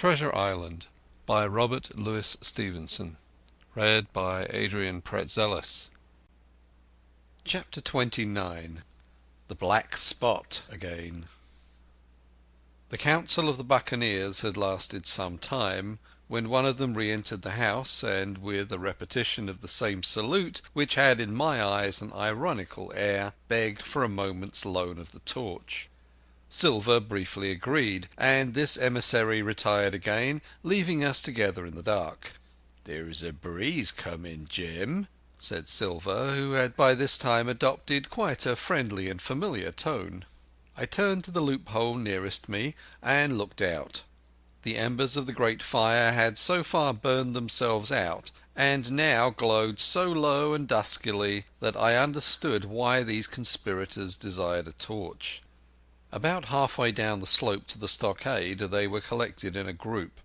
Treasure Island by Robert Louis Stevenson. Read by Adrian Pretzelis. Chapter 29. The Black Spot Again. The council of the buccaneers had lasted some time, when one of them re-entered the house, and with a repetition of the same salute, which had in my eyes an ironical air, begged for a moment's loan of the torch. Silver briefly agreed, and this emissary retired again, leaving us together in the dark. "There's a breeze coming, Jim," said Silver, who had by this time adopted quite a friendly and familiar tone. I turned to the loophole nearest me and looked out. The embers of the great fire had so far burned themselves out, and now glowed so low and duskily that I understood why these conspirators desired a torch. About halfway down the slope to the stockade they were collected in a group.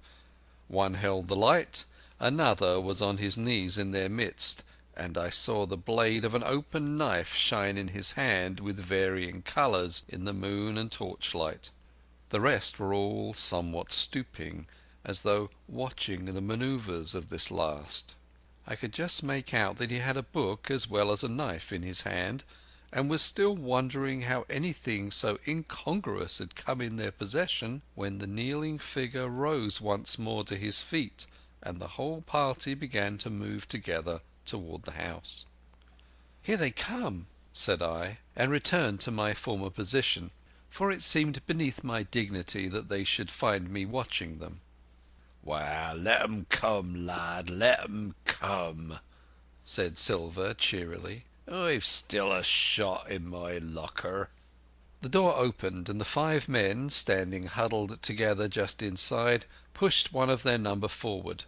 One held the light, another was on his knees in their midst, and I saw the blade of an open knife shine in his hand with varying colours in the moon and torchlight. The rest were all somewhat stooping, as though watching the manoeuvres of this last. I could just make out that he had a book as well as a knife in his hand, and was still wondering how anything so incongruous had come in their possession, when the kneeling figure rose once more to his feet, and the whole party began to move together toward the house. "Here they come," said I, and returned to my former position, for it seemed beneath my dignity that they should find me watching them. "Well, let 'em come, lad, let 'em come," said Silver cheerily. "I've still a shot in my locker." The door opened, and the five men, standing huddled together just inside, pushed one of their number forward.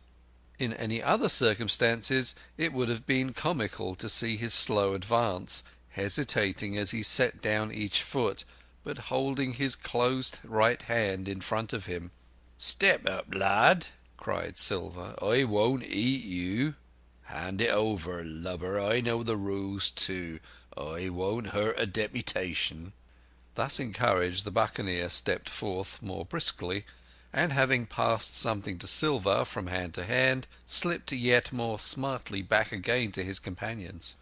In any other circumstances it would have been comical to see his slow advance, hesitating as he set down each foot, but holding his closed right hand in front of him. "Step up, lad," cried Silver. "I won't eat you. Hand it over, lubber. I know the rules too. I won't hurt a deputation." Thus encouraged, the buccaneer stepped forth more briskly, and having passed something to Silver from hand to hand, slipped yet more smartly back again to his companions.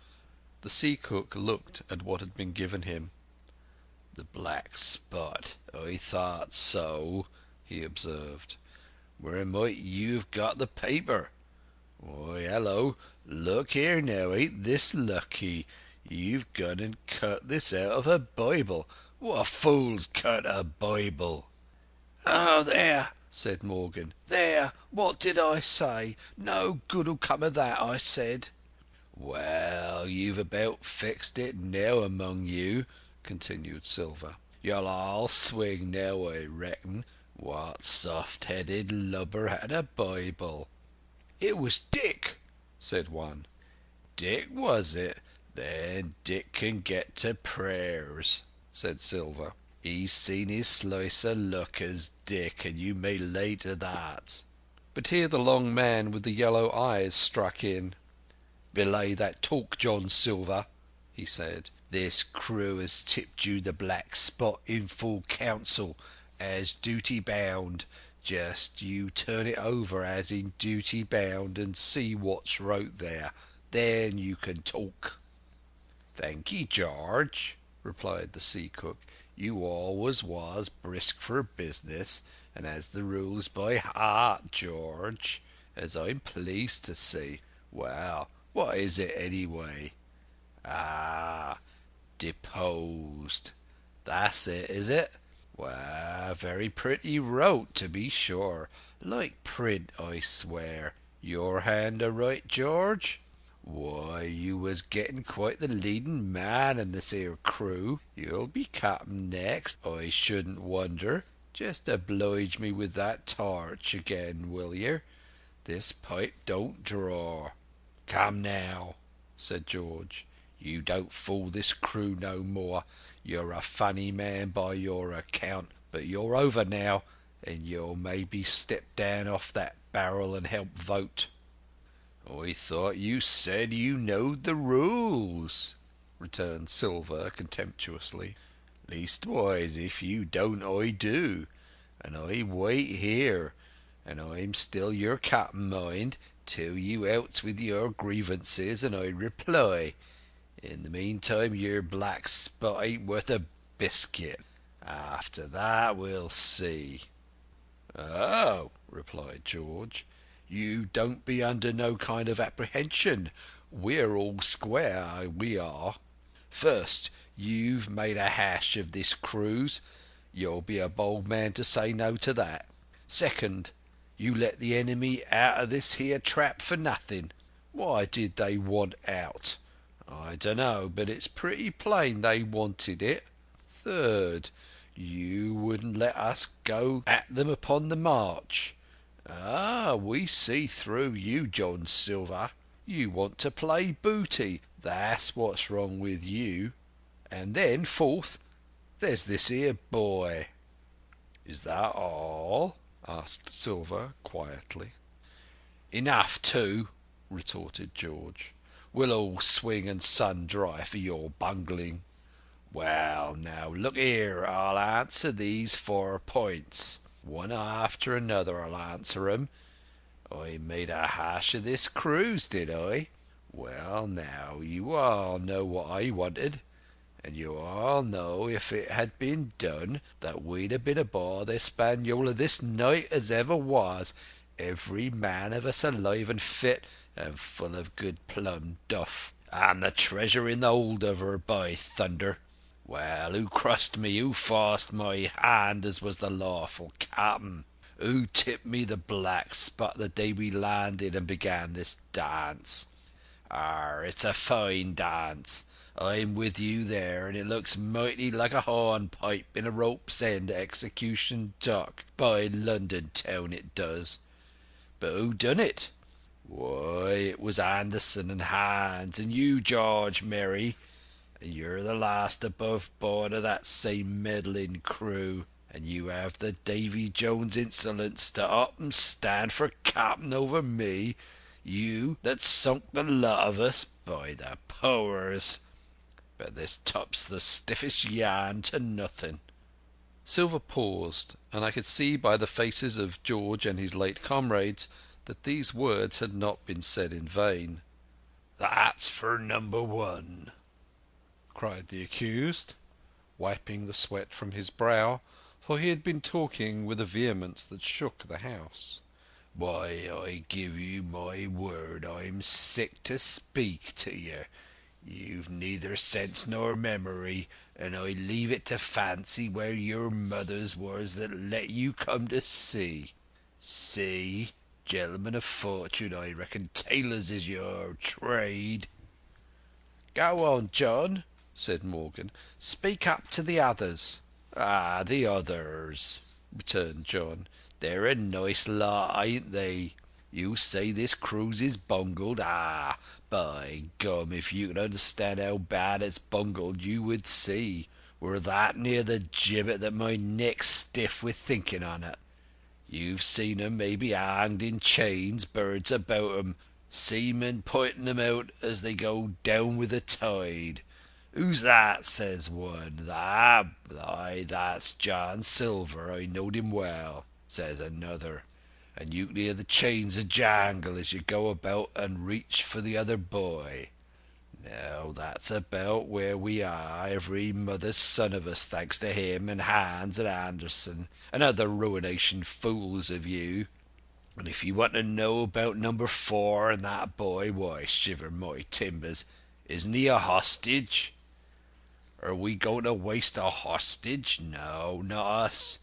The sea cook looked at what had been given him. "The black spot. I thought so," he observed. "Where might you have got the paper? Why, hello, look here now, ain't this lucky? You've gone and cut this out of a Bible. What fool's cut a Bible?" "Oh, there," said Morgan. "There, what did I say? No good'll come of that, I said." "Well, you've about fixed it now among you," continued Silver. "You'll all swing now, I reckon. What soft-headed lubber had a Bible?" "It was Dick," said one. "Dick, was it? Then Dick can get to prayers," said Silver. "He's seen his slice o' luck as Dick, and you may lay to that." But here the long man with the yellow eyes struck in. "Belay that talk, John Silver," he said. "This crew has tipped you the black spot in full council, as duty bound. Just you turn it over as in duty bound, and see what's wrote there. Then you can talk." "Thank ye, George," replied the sea cook. "You always was brisk for business, and has the rules by heart, George, as I'm pleased to see. Well, what is it anyway? Ah, deposed. That's it, is it? Well, very pretty wrote, to be sure. Like print, I swear. Your hand a right, George? Why, you was getting quite the leading man in this here crew. You'll be captain next, I shouldn't wonder. Just oblige me with that torch again, will yer? This pipe don't draw." "Come now," said George. "You don't fool this crew no more. You're a funny man by your account, but you're over now, and you'll maybe step down off that barrel and help vote." "I thought you said you knowed the rules," returned Silver contemptuously. "Leastwise, if you don't, I do, and I wait here, and I'm still your captain, mind, till you outs with your grievances and I reply. In the meantime your black spot ain't worth a biscuit. After that we'll see." "Oh," replied George, "you don't be under no kind of apprehension. We're all square, we are. First, you've made a hash of this cruise. You'll be a bold man to say no to that. Second, you let the enemy out of this here trap for nothing. Why did they want out? I dunno, but it's pretty plain they wanted it. Third, you wouldn't let us go at them upon the march. Ah, we see through you, John Silver. You want to play booty. That's what's wrong with you. And then, fourth, there's this here boy." "Is that all?" asked Silver quietly. "Enough too," retorted George. "We'll all swing and sun dry for your bungling. Well, now, look here, I'll answer these 4 points. One after another I'll answer 'em. I made a hash of this cruise, did I? Well, now, you all know what I wanted, and you all know if it had been done that we'd have been aboard the Hispaniola this night as ever was, every man of us alive and fit, and full of good plum duff, and the treasure in the hold of her, by thunder! Well, who crossed me, who forced my hand as was the lawful captain? Who tipped me the black spot the day we landed and began this dance? It's a fine dance. I'm with you there, and it looks mighty like a hornpipe in a rope's end execution dock by London town, it does. But who done it? Why, it was Anderson and Hans and you, George Merry, and you're the last above board of that same meddling crew, and you have the Davy Jones insolence to up and stand for captain over me, you that sunk the lot of us, by the powers! But this top's the stiffest yarn to nothing." Silver paused, and I could see by the faces of George and his late comrades that these words had not been said in vain. "That's for number 1. cried the accused, wiping the sweat from his brow, for he had been talking with a vehemence that shook the house. Why, I give you my word I'm sick to speak to you. You've neither sense nor memory, and I leave it to fancy where your mothers was that let you come to sea. See, gentlemen of fortune, I reckon tailors is your trade." "Go on, John," said Morgan. "Speak up to the others." "Ah, the others," returned John. "They're a nice lot, ain't they? You say this cruise is bungled. Ah, by gum, if you could understand how bad it's bungled, you would see. We're that near the gibbet that my neck's stiff with thinking on it. You've seen 'em maybe hanged in chains, birds about 'em, seamen pointing 'em out as they go down with the tide. 'Who's that?' says one. 'Aye, that's John Silver, I knowed him well,' says another. And you can hear the chains a jangle as you go about and reach for the other boy. Now that's about where we are, every mother's son of us, thanks to him and Hans and Anderson and other ruination fools of you. And if you want to know about number 4 and that boy, why, shiver my timbers, isn't he a hostage? Are we going to waste a hostage? No, not us.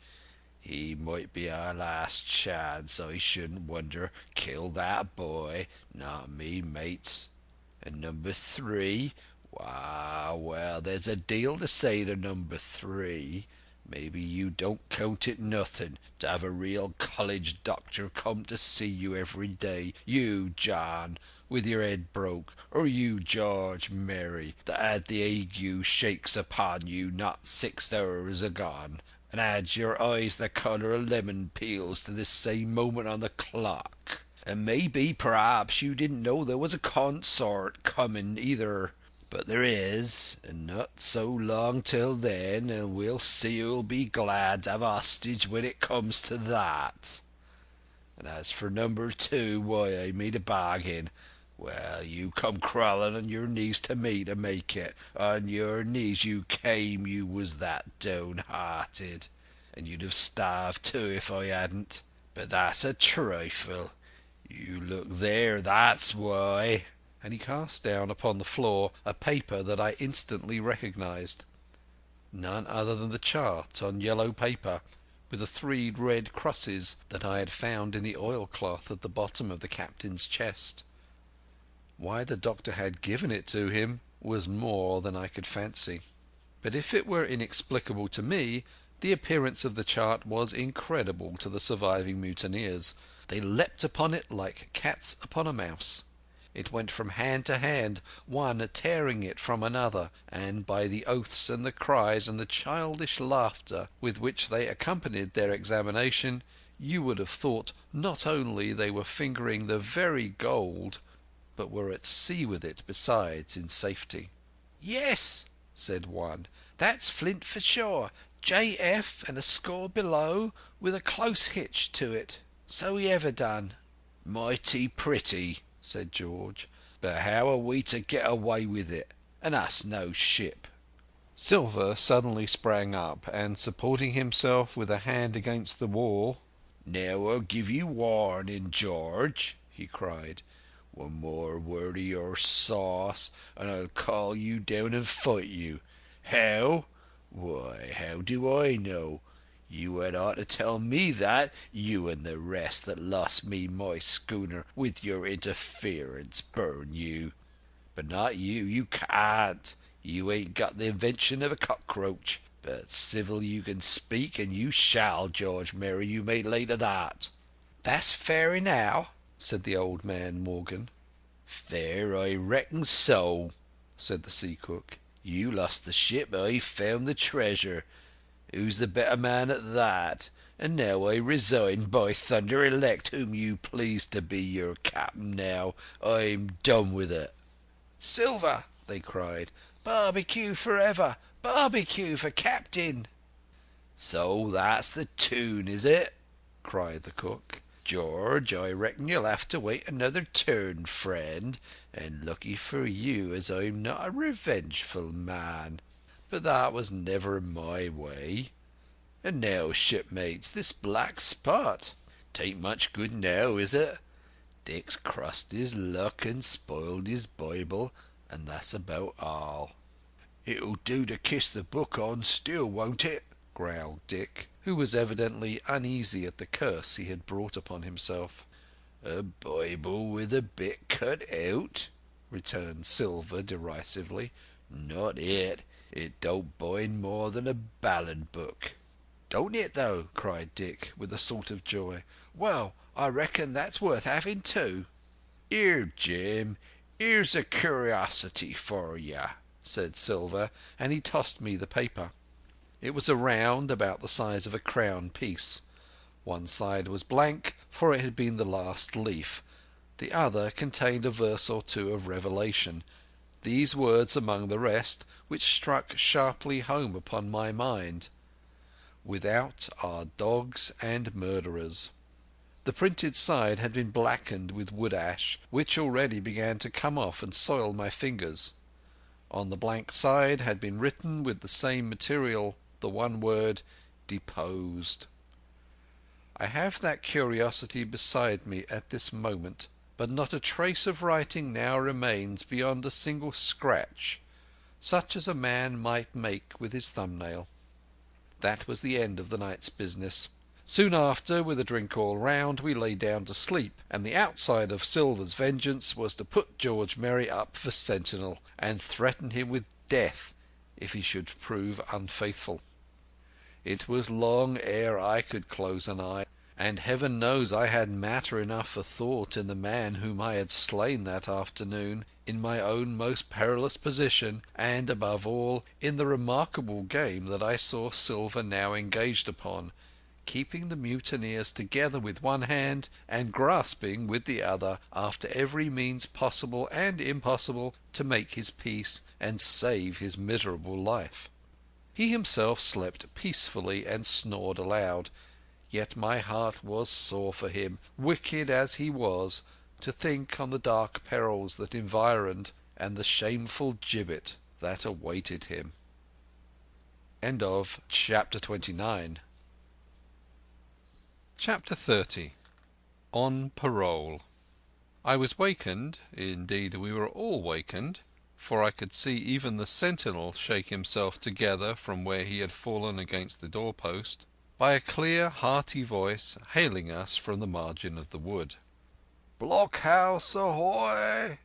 He might be our last chance, I shouldn't wonder. Kill that boy, not me, mates. And number 3, well, there's a deal to say to number 3. Maybe you don't count it nothing to have a real college doctor come to see you every day. You, John, with your head broke, or you, George Merry, that had the ague shakes upon you not 6 hours agone, and had your eyes the colour of lemon peels to this same moment on the clock. And maybe, perhaps, you didn't know there was a consort coming either. But there is, and not so long till then, and we'll see who'll be glad to have hostage when it comes to that." And as for number two, why, I made a bargain. Well, you come crawling on your knees to me to make it. On your knees you came, you was that downhearted. And you'd have starved too if I hadn't. But that's a trifle. You look there, that's why." And he cast down upon the floor a paper that I instantly recognized. None other than the chart on yellow paper, with the 3 red crosses that I had found in the oilcloth at the bottom of the captain's chest. Why the doctor had given it to him was more than I could fancy. But if it were inexplicable to me, the appearance of the chart was incredible to the surviving mutineers. They leapt upon it like cats upon a mouse. It went from hand to hand, one tearing it from another, and by the oaths and the cries and the childish laughter with which they accompanied their examination, you would have thought not only they were fingering the very gold, but were at sea with it besides in safety. "Yes," said one, "that's flint for sure. J.F. and a score below, with a close hitch to it. So he ever done." "Mighty pretty," said George, "but how are we to get away with it, and us no ship?" Silver suddenly sprang up, and supporting himself with a hand against the wall— "Now I'll give you warning, George," he cried. "One more word of your sauce, and I'll call you down and fight you. How? Why, how do I know? You had ought to tell me that, you and the rest that lost me my schooner with your interference, burn you. But not you, you can't. You ain't got the invention of a cockroach. But civil you can speak, and you shall, George Mary, you may lay to that." "That's fair enow," said the old man Morgan. "Fair, I reckon so," said the sea cook. "You lost the ship, I found the treasure. Who's the better man at that? And now I resign, by thunder, elect whom you please to be your captain now. I'm done with it." "Silver!" they cried. "Barbecue for ever! Barbecue for captain!" "So that's the tune, is it?" cried the cook. "George, I reckon you'll have to wait another turn, friend, and lucky for you as I'm not a revengeful man. But that was never my way. And now, shipmates, this black spot. 'Tain't much good now, is it? Dick's crossed his luck and spoiled his Bible, and that's about all." "It'll do to kiss the book on still, won't it?" growled Dick, who was evidently uneasy at the curse he had brought upon himself. "A Bible with a bit cut out?" returned Silver derisively. "Not it. It don't bind more than a ballad book." "Don't it though?" cried Dick, with a sort of joy. "Well, I reckon that's worth having too." "Here, Jim, here's a curiosity for ye," said Silver, and he tossed me the paper. It was a round about the size of a crown piece. One side was blank, for it had been the last leaf. The other contained a verse or two of Revelation, these words among the rest, which struck sharply home upon my mind: "Without are dogs and murderers." The printed side had been blackened with wood ash, which already began to come off and soil my fingers. On the blank side had been written with the same material the one word, "Deposed." I have that curiosity beside me at this moment, but not a trace of writing now remains beyond a single scratch, such as a man might make with his thumbnail. That was the end of the night's business. Soon after, with a drink all round, we lay down to sleep, and the outside of Silver's vengeance was to put George Merry up for sentinel, and threaten him with death if he should prove unfaithful. It was long ere I could close an eye, and heaven knows I had matter enough for thought in the man whom I had slain that afternoon, in my own most perilous position, and, above all, in the remarkable game that I saw Silver now engaged upon, keeping the mutineers together with one hand, and grasping with the other after every means possible and impossible to make his peace and save his miserable life. He himself slept peacefully and snored aloud, Yet my heart was sore for him, wicked as he was, to think on the dark perils that environed and the shameful gibbet that awaited him. Chapter 30. On Parole. I was wakened, indeed we were all wakened, for I could see even the sentinel shake himself together from where he had fallen against the doorpost, by a clear, hearty voice hailing us from the margin of the wood. "Blockhouse ahoy!"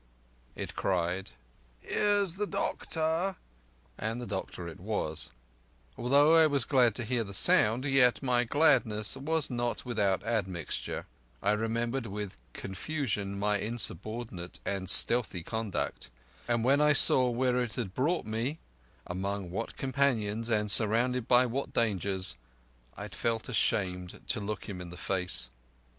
it cried. "Here's the doctor." And the doctor it was. Although I was glad to hear the sound, yet my gladness was not without admixture. I remembered with confusion my insubordinate and stealthy conduct, and when I saw where it had brought me, among what companions and surrounded by what dangers, I felt ashamed to look him in the face.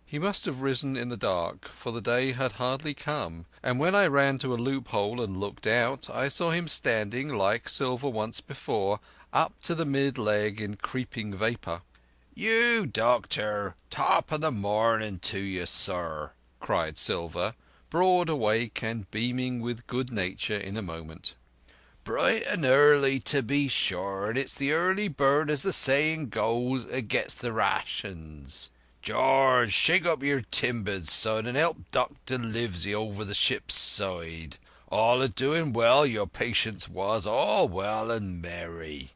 He must have risen in the dark, for the day had hardly come, and when I ran to a loophole and looked out, I saw him standing, like Silver once before, up to the mid-leg in creeping vapour. "You, doctor! Top of the morning to you, sir!" cried Silver, broad awake and beaming with good nature in a moment. "Bright and early, to be sure, and it's the early bird, as the saying goes, that gets the rations. George, shake up your timbers, son, and help Dr. Livesey over the ship's side. All a doing well your patience was, all well and merry."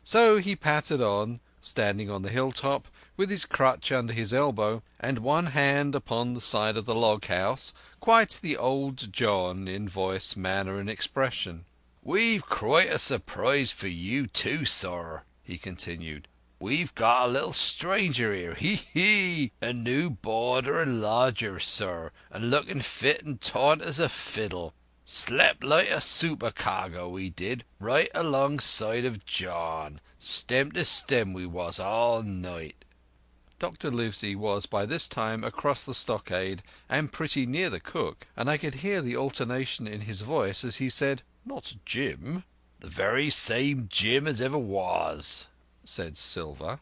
So he pattered on, standing on the hilltop, with his crutch under his elbow, and one hand upon the side of the log-house, quite the old John in voice, manner, and expression. "We've quite a surprise for you too, sir," he continued. "We've got a little stranger here, hee! A new boarder and lodger, sir, and looking fit and taut as a fiddle. Slept like a supercargo, we did, right alongside of John. Stem to stem we was all night." Dr. Livesey was by this time across the stockade and pretty near the cook, and I could hear the alternation in his voice as he said, "Not Jim?" "The very same Jim as ever was," said Silver.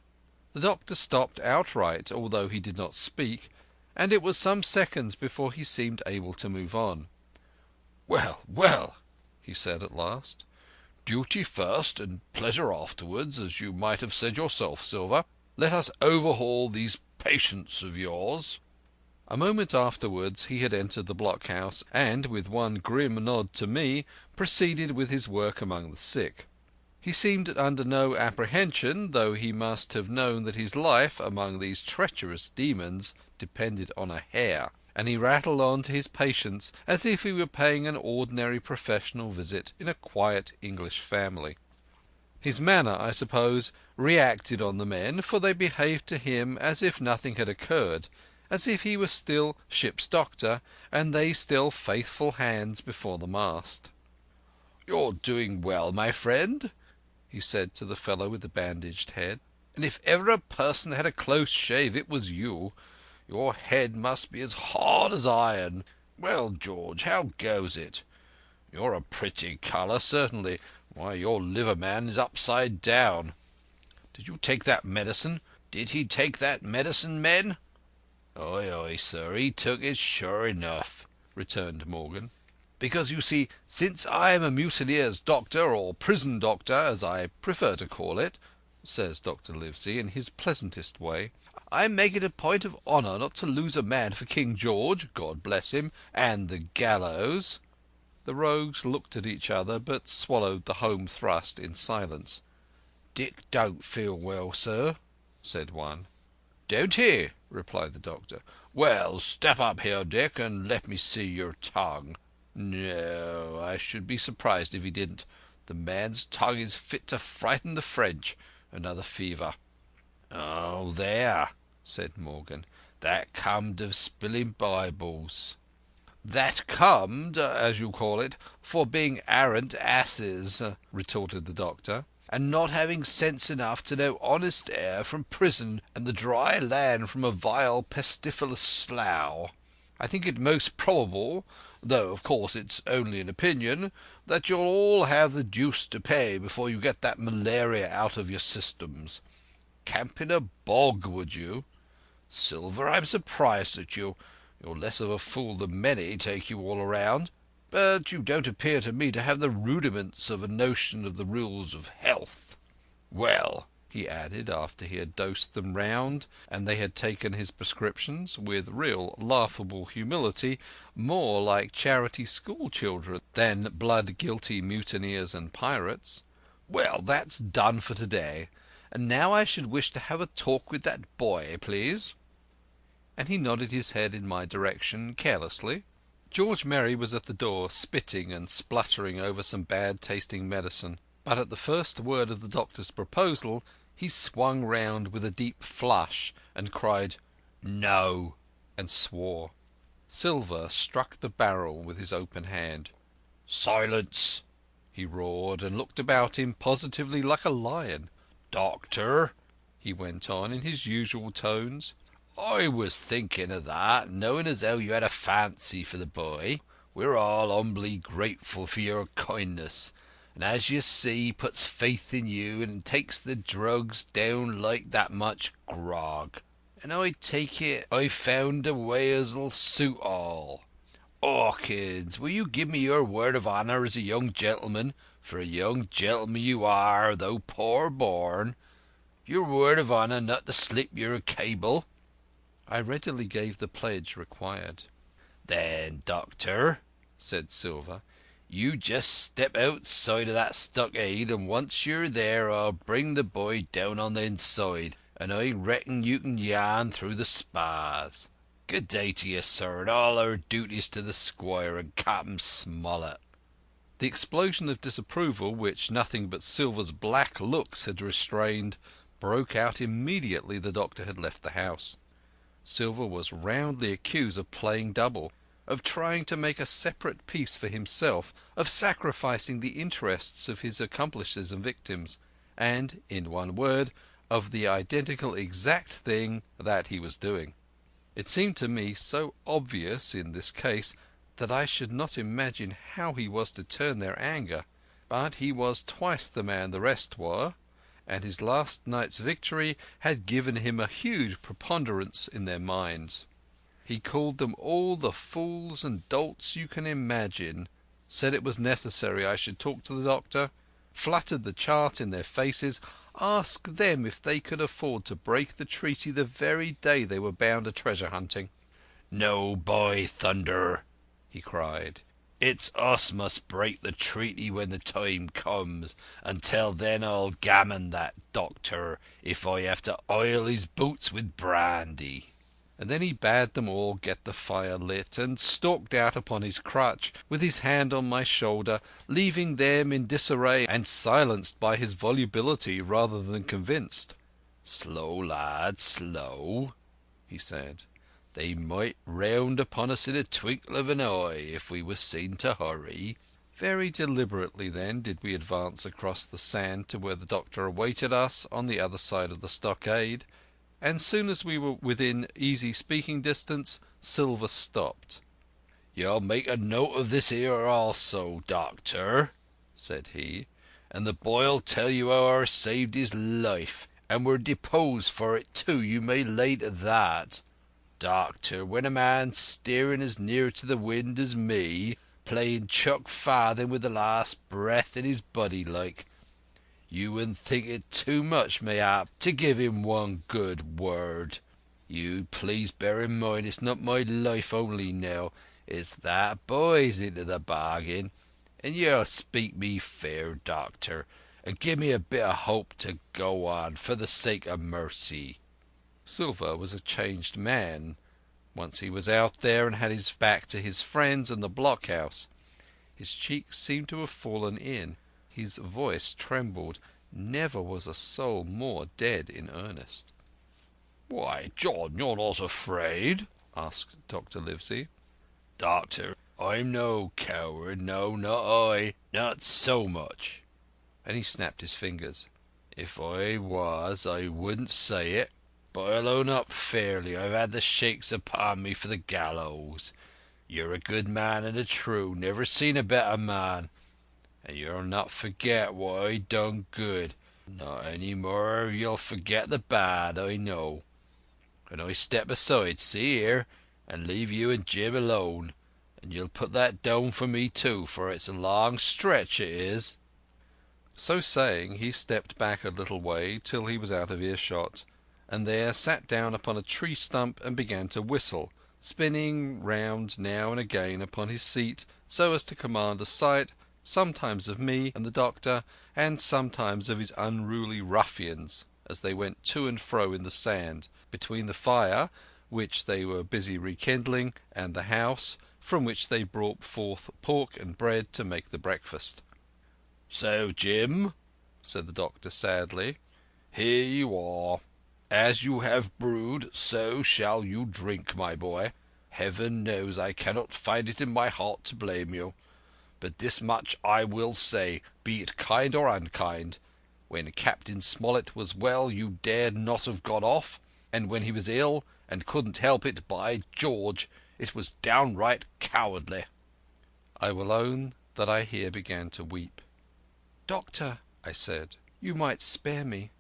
The doctor stopped outright, although he did not speak, and it was some seconds before he seemed able to move on. "Well, well," he said at last. "Duty first and pleasure afterwards, as you might have said yourself, Silver. Let us overhaul these patients of yours." A moment afterwards he had entered the blockhouse, and, with one grim nod to me, proceeded with his work among the sick. He seemed under no apprehension, though he must have known that his life among these treacherous demons depended on a hair, and he rattled on to his patients as if he were paying an ordinary professional visit in a quiet English family. His manner, I suppose, reacted on the men, for they behaved to him as if nothing had occurred, as if he were still ship's doctor and they still faithful hands before the mast. "You're doing well, my friend," he said to the fellow with the bandaged head, "and if ever a person had a close shave it was you. Your head must be as hard as iron. Well, George, how goes it? You're a pretty colour, certainly. Why, your liver man is upside down. Did you take that medicine? Did he take that medicine, men?" "Ay, ay, sir, he took it sure enough," returned Morgan. "Because, you see, since I am a mutineer's doctor, or prison doctor, as I prefer to call it," says Dr. Livesey in his pleasantest way, "I make it a point of honour not to lose a man for King George, God bless him, and the gallows." The rogues looked at each other, but swallowed the home thrust in silence. "Dick don't feel well, sir," said one. "Don't he?" replied the doctor. "Well, step up here, Dick, and let me see your tongue. No, I should be surprised if he didn't. The man's tongue is fit to frighten the French. Another fever." "Oh, there," said Morgan. "That comed of spilling Bibles." "That comed, as you call it, for being arrant asses," retorted the doctor, "and not having sense enough to know honest air from prison and the dry land from a vile pestifulous slough. I think it most probable, though of course it's only an opinion, that you'll all have the deuce to pay before you get that malaria out of your systems. Camp in a bog, would you? Silver, I'm surprised at you. You're less of a fool than many, take you all round. But you don't appear to me to have the rudiments of a notion of the rules of health. Well," he added, after he had dosed them round and they had taken his prescriptions, with real laughable humility, more like charity school children than blood-guilty mutineers and pirates, "well, that's done for to-day. And now I should wish to have a talk with that boy, please." And he nodded his head in my direction carelessly. George Merry was at the door, spitting and spluttering over some bad-tasting medicine. But at the first word of the doctor's proposal he swung round with a deep flush and cried "No!" and swore. Silver struck the barrel with his open hand. "Silence!" he roared, and looked about him positively like a lion. "Doctor," he went on in his usual tones, "I was thinking of that, knowing as how you had a fancy for the boy. We're all humbly grateful for your kindness, and as you see, puts faith in you and takes the drugs down like that much grog. And I take it I've found a way as'll suit all. Hawkins, will you give me your word of honour as a young gentleman, for a young gentleman you are, though poor born, your word of honour not to slip your cable?" I readily gave the pledge required. "Then, Doctor," said Silver, "you just step outside of that stockade, and once you're there I'll bring the boy down on the inside, and I reckon you can yarn through the spars. Good day to you, sir, and all our duties to the squire and Captain Smollett." The explosion of disapproval which nothing but Silver's black looks had restrained broke out immediately the doctor had left the house. Silver was roundly accused of playing double, of trying to make a separate peace for himself, of sacrificing the interests of his accomplices and victims, and, in one word, of the identical exact thing that he was doing. It seemed to me so obvious in this case that I should not imagine how he was to turn their anger, but he was twice the man the rest were, and his last night's victory had given him a huge preponderance in their minds. He called them all the fools and dolts you can imagine, said it was necessary I should talk to the doctor, fluttered the chart in their faces, asked them if they could afford to break the treaty the very day they were bound a treasure hunting. "No, by thunder!" he cried. "It's us must break the treaty when the time comes. Until then I'll gammon that doctor if I have to oil his boots with brandy." And then he bade them all get the fire lit, and stalked out upon his crutch, with his hand on my shoulder, leaving them in disarray and silenced by his volubility rather than convinced. "Slow, lad, slow," he said. "They might round upon us in a twinkle of an eye if we were seen to hurry." Very deliberately then did we advance across the sand to where the doctor awaited us on the other side of the stockade, and soon as we were within easy speaking distance, Silver stopped. "You'll make a note of this here also, Doctor," said he, "and the boy'll tell you how I saved his life, and were deposed for it too, you may lay to that. Doctor, when a man's steering as near to the wind as me, playing chuck farthing with the last breath in his body like, you wouldn't think it too much, mayhap, to give him one good word. You please bear in mind it's not my life only now, it's that boy's into the bargain. And you'll speak me fair, Doctor, and give me a bit of hope to go on, for the sake of mercy." Silver was a changed man. Once he was out there and had his back to his friends and the blockhouse. His cheeks seemed to have fallen in. His voice trembled. Never was a soul more dead in earnest. "Why, John, you're not afraid?" asked Dr. Livesey. "Doctor, I'm no coward, no, not I, not so much." And he snapped his fingers. "If I was, I wouldn't say it. But I'll own up fairly, I've had the shakes upon me for the gallows. You're a good man and a true, never seen a better man. And you'll not forget what I done good, not any more you'll forget the bad, I know. When I step aside, see here, and leave you and Jim alone. And you'll put that down for me too, for it's a long stretch, it is." So saying, he stepped back a little way till he was out of earshot, and there sat down upon a tree stump and began to whistle, spinning round now and again upon his seat so as to command a sight, sometimes of me and the doctor, and sometimes of his unruly ruffians as they went to and fro in the sand, between the fire, which they were busy rekindling, and the house, from which they brought forth pork and bread to make the breakfast. "So, Jim," said the doctor sadly, "here you are. As you have brewed, so shall you drink, my boy. Heaven knows I cannot find it in my heart to blame you. But this much I will say, be it kind or unkind. When Captain Smollett was well you dared not have gone off, and when he was ill and couldn't help it, by George, it was downright cowardly." I will own that I here began to weep. "Doctor," I said, "you might spare me.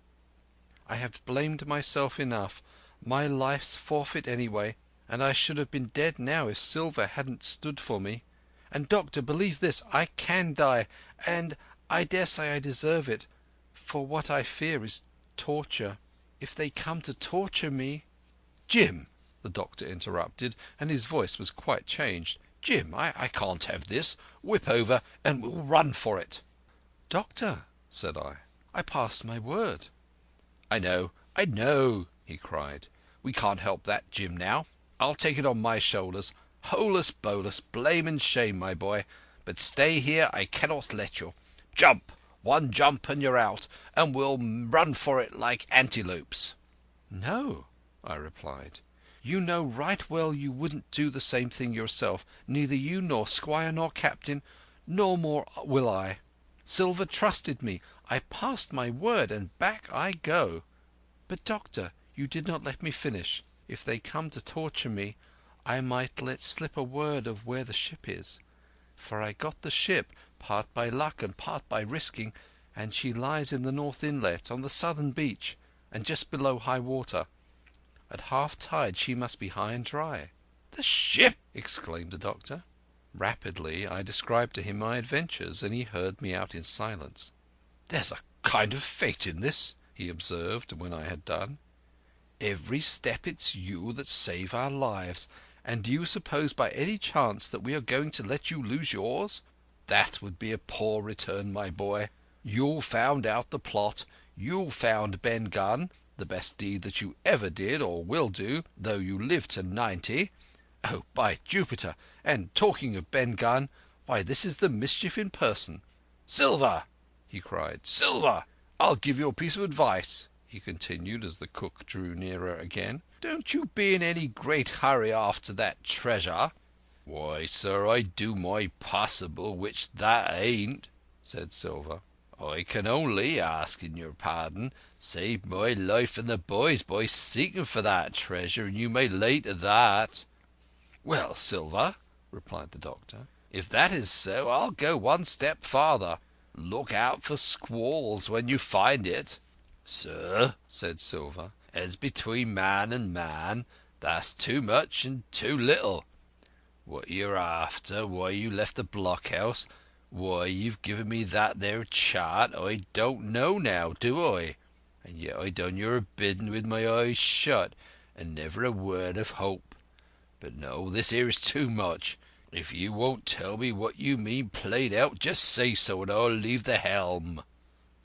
I have blamed myself enough. My life's forfeit anyway, and I should have been dead now if Silver hadn't stood for me. And, Doctor, believe this, I can die, and I daresay I deserve it, for what I fear is torture. If they come to torture me—" "Jim," the doctor interrupted, and his voice was quite changed. "Jim, I can't have this. Whip over and we'll run for it." "Doctor," said I passed my word." I know," he cried. "We can't help that, Jim, now. I'll take it on my shoulders. Holus bolus, blame and shame, my boy. But stay here I cannot let you. Jump! One jump and you're out, and we'll run for it like antelopes." "No," I replied. "You know right well you wouldn't do the same thing yourself. Neither you nor Squire nor Captain, nor more will I. Silver trusted me. I passed my word, and back I go. But, Doctor, you did not let me finish. If they come to torture me, I might let slip a word of where the ship is. For I got the ship, part by luck and part by risking, and she lies in the North Inlet on the southern beach, and just below high water. At half tide she must be high and dry." "The ship!" exclaimed the doctor. Rapidly I described to him my adventures, and he heard me out in silence. "There's a kind of fate in this," he observed when I had done. "Every step it's you that save our lives. And do you suppose by any chance that we are going to let you lose yours? That would be a poor return, my boy. You found out the plot. You found Ben Gunn, the best deed that you ever did or will do, though you live to 90. Oh, by Jupiter! And talking of Ben Gunn, why, this is the mischief in person. Silver!" he cried. "Silver! I'll give you a piece of advice," he continued as the cook drew nearer again. "Don't you be in any great hurry after that treasure." "Why, sir, I do my possible, which that ain't," said Silver. "I can only, asking your pardon, save my life and the boys by seeking for that treasure, and you may lay to that." "Well, Silver," replied the doctor, "if that is so, I'll go one step farther. Look out for squalls when you find it." "Sir," said Silver, "as between man and man, that's too much and too little. What you're after, why you left the blockhouse, why you've given me that there chart, I don't know now, do I? And yet I done your bidding with my eyes shut, and never a word of hope. But no, this here is too much. If you won't tell me what you mean played out, just say so, and I'll leave the helm."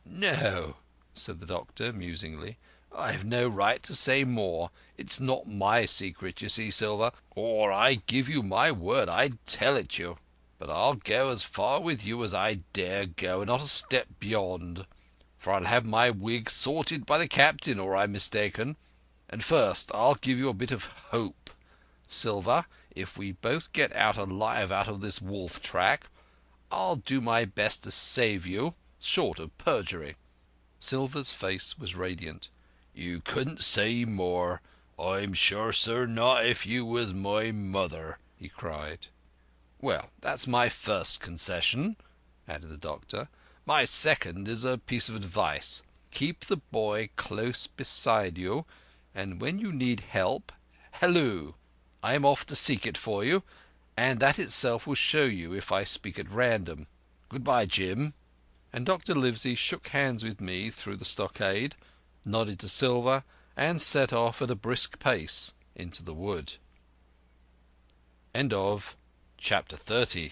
"No," said the doctor musingly, "I've no right to say more. It's not my secret, you see, Silver, or I give you my word I'd tell it you. But I'll go as far with you as I dare go, and not a step beyond. For I'll have my wig sorted by the captain, or I'm mistaken. And first I'll give you a bit of hope. Silver, if we both get out alive out of this wolf track, I'll do my best to save you, short of perjury." Silver's face was radiant. "You couldn't say more. I'm sure, sir, not if you was my mother," he cried. "Well, that's my first concession," added the doctor. "My second is a piece of advice. Keep the boy close beside you, and when you need help, halloo! I am off to seek it for you, and that itself will show you if I speak at random. Goodbye, Jim." And Dr. Livesey shook hands with me through the stockade, nodded to Silver, and set off at a brisk pace into the wood. Chapter 30